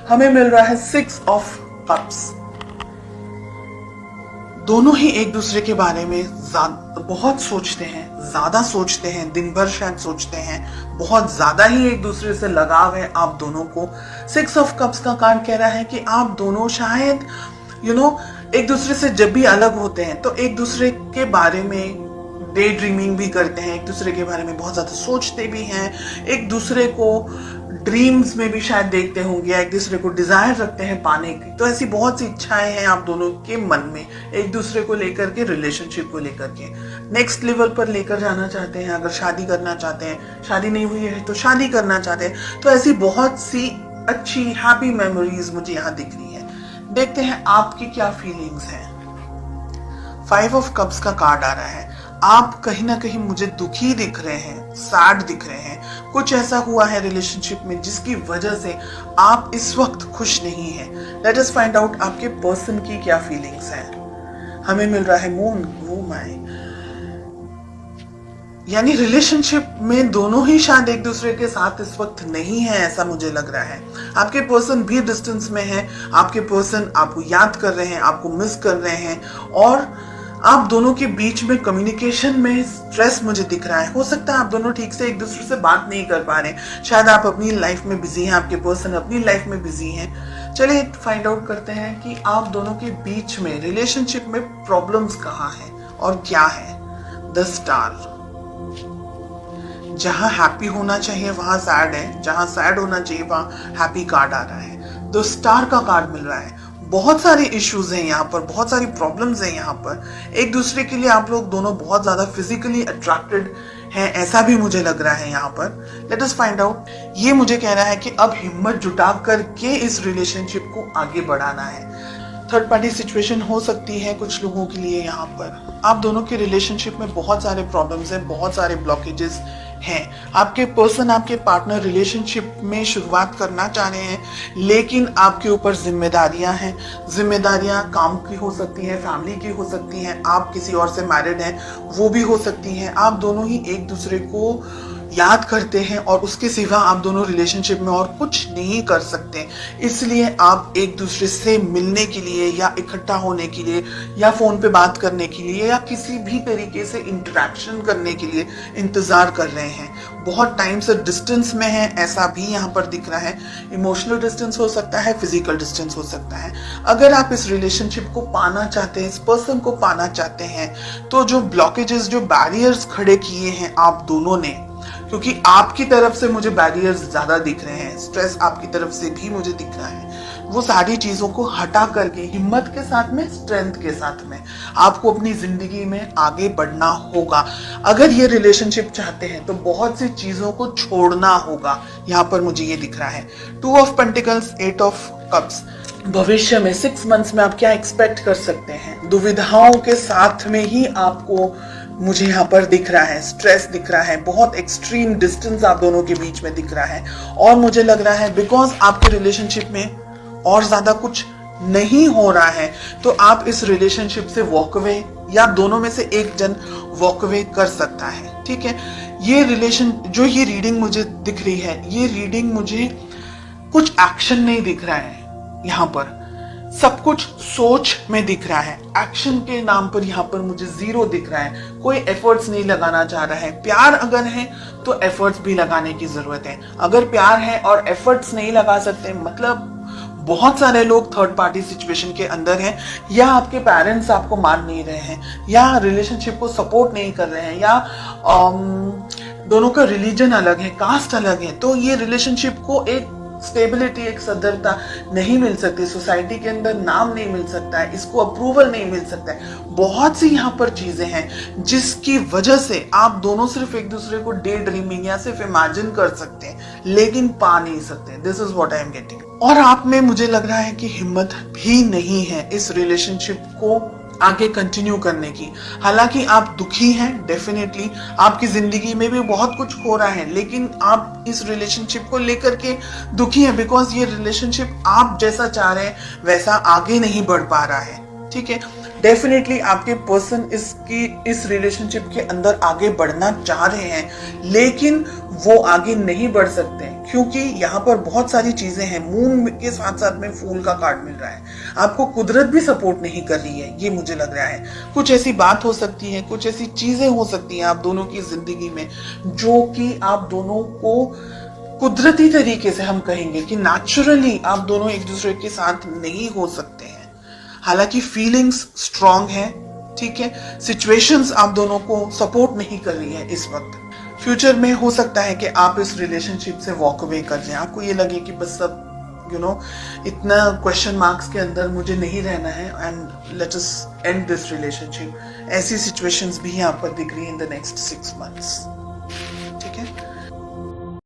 हमें मिल रहा है 6 ऑफ कप्स। दोनों ही एक दूसरे के बारे में बहुत सोचते हैं, ज्यादा सोचते हैं, दिन भर शायद सोचते हैं, बहुत ज्यादा ही एक दूसरे से लगाव है आप दोनों को। 6 ऑफ कप्स का कार्ड कह रहा है कि आप दोनों शायद एक दूसरे से जब भी अलग होते हैं तो एक दूसरे के बारे में डे ड्रीमिंग भी करते हैं, एक दूसरे के बारे में बहुत ज्यादा सोचते भी हैं, एक दूसरे को ड्रीम्स में भी शायद देखते होंगे, एक दूसरे को डिजायर रखते हैं पाने की। तो ऐसी बहुत सी इच्छाएं हैं आप दोनों के मन में एक दूसरे को लेकर के, रिलेशनशिप को लेकर के नेक्स्ट लेवल पर लेकर जाना चाहते हैं। अगर शादी करना चाहते हैं, शादी नहीं हुई है तो शादी करना चाहते हैं। तो ऐसी बहुत सी अच्छी हैप्पी मेमोरीज मुझे यहाँ दिख रही है। देखते हैं आपकी क्या फीलिंग्स हैं। 5 ऑफ कप्स का कार्ड आ रहा है। आप कहीं ना कहीं मुझे दुखी दिख रहे हैं, सैड दिख रहे हैं। कुछ ऐसा हुआ है रिलेशनशिप में जिसकी वजह से आप इस वक्त खुश नहीं हैं। लेट अस फाइंड आउट आपके पर्सन की क्या फीलिंग्स हैं। हमें मिल रहा है मून, वो माय, यानी रिलेशनशिप में दोनों ही शायद एक दूसरे के साथ इस वक्त नहीं है, ऐसा मुझे लग रहा है। आपके पर्सन भी डिस्टेंस में है, आपके पर्सन आपको याद कर रहे हैं, आपको मिस कर रहे हैं, और आप दोनों के बीच में कम्युनिकेशन में स्ट्रेस मुझे दिख रहा है। हो सकता है आप दोनों ठीक से एक दूसरे से बात नहीं कर पा रहे, शायद आप अपनी लाइफ में बिजी हैं, आपके पर्सन अपनी लाइफ में बिजी हैं। चलिए फाइंड आउट करते हैं कि आप दोनों के बीच में रिलेशनशिप में प्रॉब्लम्स कहाँ हैं और क्या है। द स्टार, जहां हैप्पी होना चाहिए वहां सैड है, जहां सैड होना चाहिए वहां हैप्पी कार्ड आ रहा है। द स्टार का कार्ड मिल रहा है। बहुत सारे इश्यूज हैं यहाँ पर, बहुत सारी प्रॉब्लम्स हैं यहाँ पर। एक दूसरे के लिए आप लोग दोनों बहुत ज्यादा फिजिकली अट्रैक्टेड हैं, ऐसा भी मुझे लग रहा है यहाँ पर। Let us find out. ये मुझे कह रहा है कि अब हिम्मत जुटा करके इस रिलेशनशिप को आगे बढ़ाना है। थर्ड पार्टी सिचुएशन हो सकती है कुछ लोगों के लिए यहाँ पर। आप दोनों के रिलेशनशिप में बहुत सारे प्रॉब्लम्स हैं, बहुत सारे ब्लॉकेजेस हैं। आपके पर्सन, आपके पार्टनर रिलेशनशिप में शुरुआत करना चाह रहे हैं, लेकिन आपके ऊपर जिम्मेदारियां हैं। जिम्मेदारियां काम की हो सकती हैं, फैमिली की हो सकती हैं, आप किसी और से मैरिड हैं वो भी हो सकती हैं। आप दोनों ही एक दूसरे को याद करते हैं और उसके सिवा आप दोनों रिलेशनशिप में और कुछ नहीं कर सकते। इसलिए आप एक दूसरे से मिलने के लिए या इकट्ठा होने के लिए या फोन पे बात करने के लिए या किसी भी तरीके से इंटरेक्शन करने के लिए इंतजार कर रहे हैं। बहुत टाइम से डिस्टेंस में है, ऐसा भी यहाँ पर दिख रहा है। इमोशनल डिस्टेंस हो सकता है, फिजिकल डिस्टेंस हो सकता है। अगर आप इस रिलेशनशिप को पाना चाहते हैं, इस पर्सन को पाना चाहते हैं, तो जो ब्लॉकेजेस, जो बैरियर्स खड़े किए हैं आप दोनों ने, क्योंकि आपकी तरफ से मुझे बैरियर्स ज्यादा दिख रहे हैं, स्ट्रेस आपकी तरफ से भी मुझे दिख रहा है, वो सारी चीजों को हटा करके हिम्मत के साथ में, स्ट्रेंथ के साथ में आपको अपनी जिंदगी में आगे बढ़ना होगा। अगर ये रिलेशनशिप चाहते हैं तो बहुत सी चीजों को छोड़ना होगा, यहाँ पर मुझे ये दिख रहा है। 2 ऑफ पेंटिकल्स, 8 ऑफ कप्स। भविष्य में 6 मंथ्स में आप क्या एक्सपेक्ट कर सकते हैं। दुविधाओं के साथ में ही आपको मुझे यहाँ पर दिख रहा है, स्ट्रेस दिख रहा है, बहुत एक्सट्रीम डिस्टेंस आप दोनों के बीच में दिख रहा है। और मुझे लग रहा है बिकॉज आपके रिलेशनशिप में और ज्यादा कुछ नहीं हो रहा है, तो आप इस रिलेशनशिप से वॉकअवे, या दोनों में से एक जन वॉकअवे कर सकता है। ठीक है, ये रिलेशन, जो ये रीडिंग मुझे दिख रही है, ये रीडिंग मुझे कुछ एक्शन नहीं दिख रहा है। यहाँ पर सब कुछ सोच में दिख रहा है, एक्शन के नाम पर यहाँ पर मुझे 0 दिख रहा है। कोई एफर्ट्स नहीं लगाना चाह रहा है। प्यार अगर है तो एफर्ट्स भी लगाने की जरूरत है। अगर प्यार है और एफर्ट्स नहीं लगा सकते, मतलब बहुत सारे लोग थर्ड पार्टी सिचुएशन के अंदर हैं, या आपके पेरेंट्स आपको मान नहीं रहे हैं, या रिलेशनशिप को सपोर्ट नहीं कर रहे हैं, या दोनों का रिलीजन अलग है, कास्ट अलग है, तो ये रिलेशनशिप को एक स्टेबिलिटी, एक सदरता नहीं मिल सकती। सोसाइटी के अंदर नाम नहीं मिल सकता है, इसको अप्रूवल नहीं मिल सकता है। बहुत सी यहाँ पर चीजें हैं जिसकी वजह से आप दोनों सिर्फ एक दूसरे को डे ड्रीमिंग या सिर्फ इमेजिन कर सकते हैं, लेकिन पा नहीं सकते। This is what I am getting. और आप में मुझे लग रहा है कि हिम्मत भी नहीं है इस रिलेशनशिप को आगे कंटिन्यू करने की। हालांकि आप दुखी हैं, डेफिनेटली आपकी जिंदगी में भी बहुत कुछ हो रहा है, लेकिन आप इस रिलेशनशिप को लेकर के दुखी हैं बिकॉज ये रिलेशनशिप आप जैसा चाह रहे हैं वैसा आगे नहीं बढ़ पा रहा है। ठीक है, डेफिनेटली आपके पर्सन इस रिलेशनशिप के अंदर आगे बढ़ना चाह रहे हैं, लेकिन वो आगे नहीं बढ़ सकते। क्योंकि यहाँ पर बहुत सारी चीजें हैं। मून के साथ साथ में फूल का कार्ड मिल रहा है। आपको कुदरत भी सपोर्ट नहीं कर रही है, ये मुझे लग रहा है। कुछ ऐसी बात हो सकती है, कुछ ऐसी चीजें हो सकती हैं आप दोनों की जिंदगी में जो कि आप दोनों को कुदरती तरीके से, हम कहेंगे कि नेचुरली आप दोनों एक दूसरे के साथ नहीं हो सकते हैं। हालांकि फीलिंग्स स्ट्रांग है, ठीक है, सिचुएशंस आप दोनों को सपोर्ट नहीं कर रही है इस वक्त। फ्यूचर में हो सकता है कि आप इस रिलेशनशिप से वॉक अवे कर जाएं। आपको ये लगे कि बस सब इतना क्वेश्चन मार्क्स के अंदर मुझे नहीं रहना है and let us and this relationship. ऐसी सिचुएशंस भी यहाँ पर दिख रही है इन द नेक्स्ट 6 months।